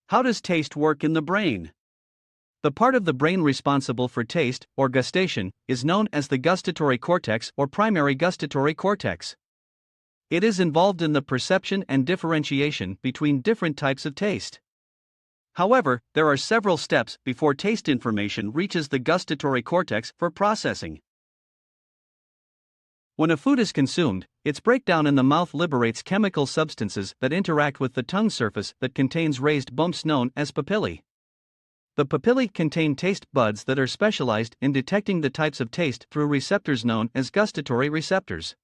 How does taste work in the brain? The part of the brain responsible for taste, or gustation, is known as the gustatory cortex or primary gustatory cortex. It is involved in the perception and differentiation between different types of taste. However, there are several steps before taste information reaches the gustatory cortex for processing. When a food is consumed, its breakdown in the mouth liberates chemical substances that interact with the tongue surface that contains raised bumps known as papillae. The papillae contain taste buds that are specialized in detecting the types of taste through receptors known as gustatory receptors.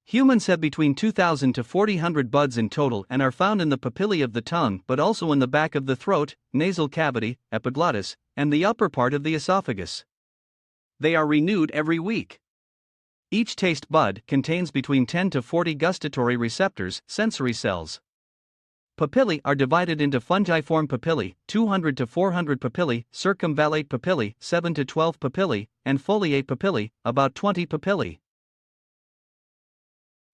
Humans have between 2,000 to 4,000 buds in total and are found in the papillae of the tongue but also in the back of the throat, nasal cavity, epiglottis, and the upper part of the esophagus. They are renewed every week. Each taste bud contains between 10 to 40 gustatory receptors, sensory cells. Papillae are divided into fungiform papillae, 200 to 400 papillae, circumvallate papillae, 7 to 12 papillae, and foliate papillae, about 20 papillae.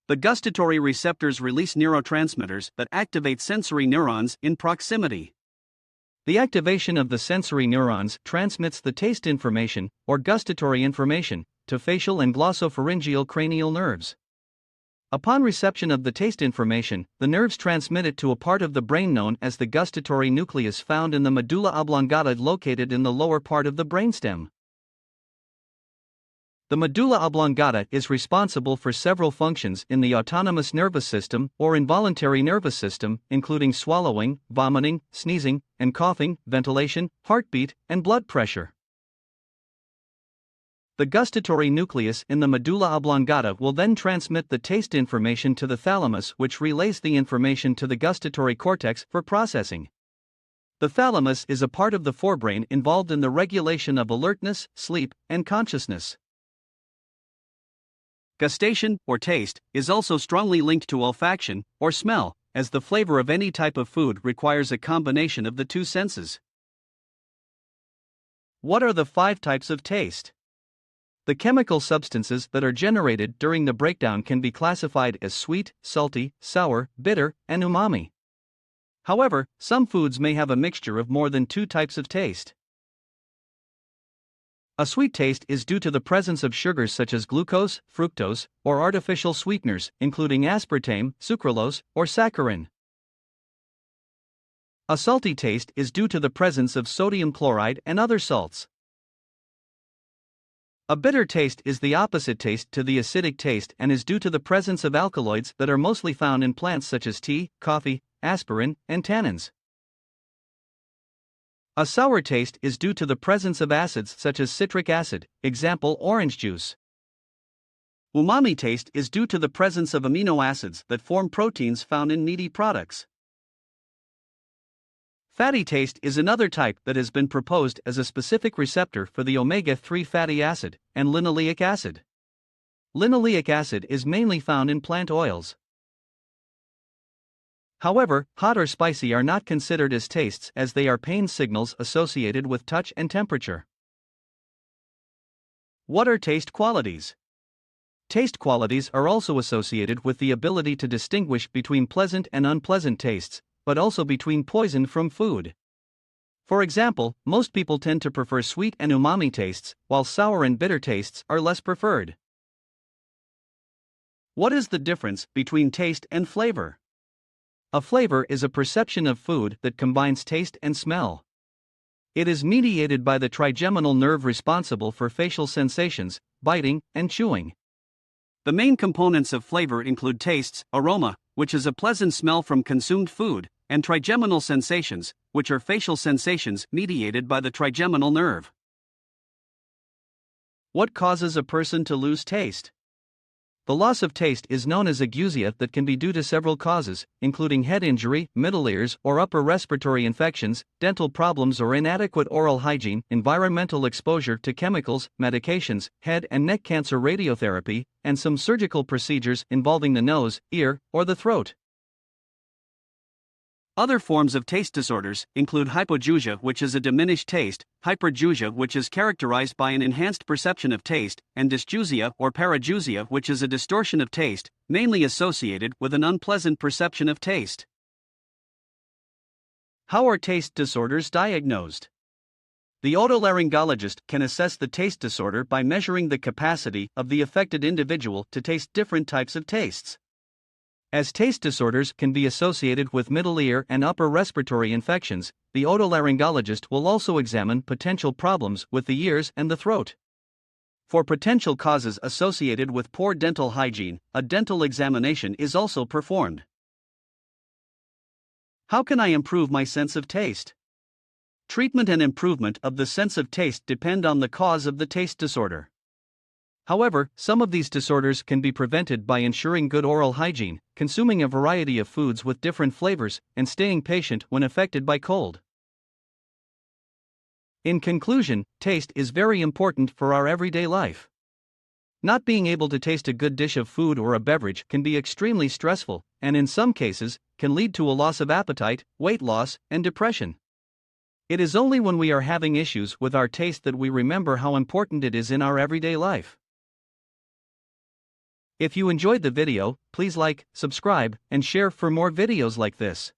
The gustatory receptors release neurotransmitters that activate sensory neurons in proximity. The activation of the sensory neurons transmits the taste information, or gustatory information, to facial and glossopharyngeal cranial nerves. Upon reception of the taste information, the nerves transmit it to a part of the brain known as the gustatory nucleus found in the medulla oblongata located in the lower part of the brainstem. The medulla oblongata is responsible for several functions in the autonomous nervous system or involuntary nervous system, including swallowing, vomiting, sneezing, and coughing, ventilation, heartbeat, and blood pressure. The gustatory nucleus in the medulla oblongata will then transmit the taste information to the thalamus, which relays the information to the gustatory cortex for processing. The thalamus is a part of the forebrain involved in the regulation of alertness, sleep, and consciousness. Gustation, or taste, is also strongly linked to olfaction, or smell, as the flavor of any type of food requires a combination of the two senses. What are the 5 types of taste? The chemical substances that are generated during the breakdown can be classified as sweet, salty, sour, bitter, and umami. However, some foods may have a mixture of more than 2 types of taste. A sweet taste is due to the presence of sugars such as glucose, fructose, or artificial sweeteners, including aspartame, sucralose, or saccharin. A salty taste is due to the presence of sodium chloride and other salts. A bitter taste is the opposite taste to the acidic taste and is due to the presence of alkaloids that are mostly found in plants such as tea, coffee, aspirin, and tannins. A sour taste is due to the presence of acids such as citric acid, example orange juice. Umami taste is due to the presence of amino acids that form proteins found in meaty products. Fatty taste is another type that has been proposed as a specific receptor for the omega-3 fatty acid and linoleic acid. Linoleic acid is mainly found in plant oils. However, hot or spicy are not considered as tastes as they are pain signals associated with touch and temperature. What are taste qualities? Taste qualities are also associated with the ability to distinguish between pleasant and unpleasant tastes, but also between poison from food. For example, most people tend to prefer sweet and umami tastes, while sour and bitter tastes are less preferred. What is the difference between taste and flavor? A flavor is a perception of food that combines taste and smell. It is mediated by the trigeminal nerve responsible for facial sensations, biting, and chewing. The main components of flavor include tastes, aroma, which is a pleasant smell from consumed food, and trigeminal sensations, which are facial sensations mediated by the trigeminal nerve. What causes a person to lose taste? The loss of taste is known as ageusia that can be due to several causes, including head injury, middle ears or upper respiratory infections, dental problems or inadequate oral hygiene, environmental exposure to chemicals, medications, head and neck cancer radiotherapy, and some surgical procedures involving the nose, ear, or the throat. Other forms of taste disorders include hypogeusia, which is a diminished taste, hypergeusia, which is characterized by an enhanced perception of taste, and dysgeusia or parageusia, which is a distortion of taste, mainly associated with an unpleasant perception of taste. How are taste disorders diagnosed? The otolaryngologist can assess the taste disorder by measuring the capacity of the affected individual to taste different types of tastes. As taste disorders can be associated with middle ear and upper respiratory infections, the otolaryngologist will also examine potential problems with the ears and the throat. For potential causes associated with poor dental hygiene, a dental examination is also performed. How can I improve my sense of taste? Treatment and improvement of the sense of taste depend on the cause of the taste disorder. However, some of these disorders can be prevented by ensuring good oral hygiene, consuming a variety of foods with different flavors, and staying patient when affected by cold. In conclusion, taste is very important for our everyday life. Not being able to taste a good dish of food or a beverage can be extremely stressful, and in some cases, can lead to a loss of appetite, weight loss, and depression. It is only when we are having issues with our taste that we remember how important it is in our everyday life. If you enjoyed the video, please like, subscribe, and share for more videos like this.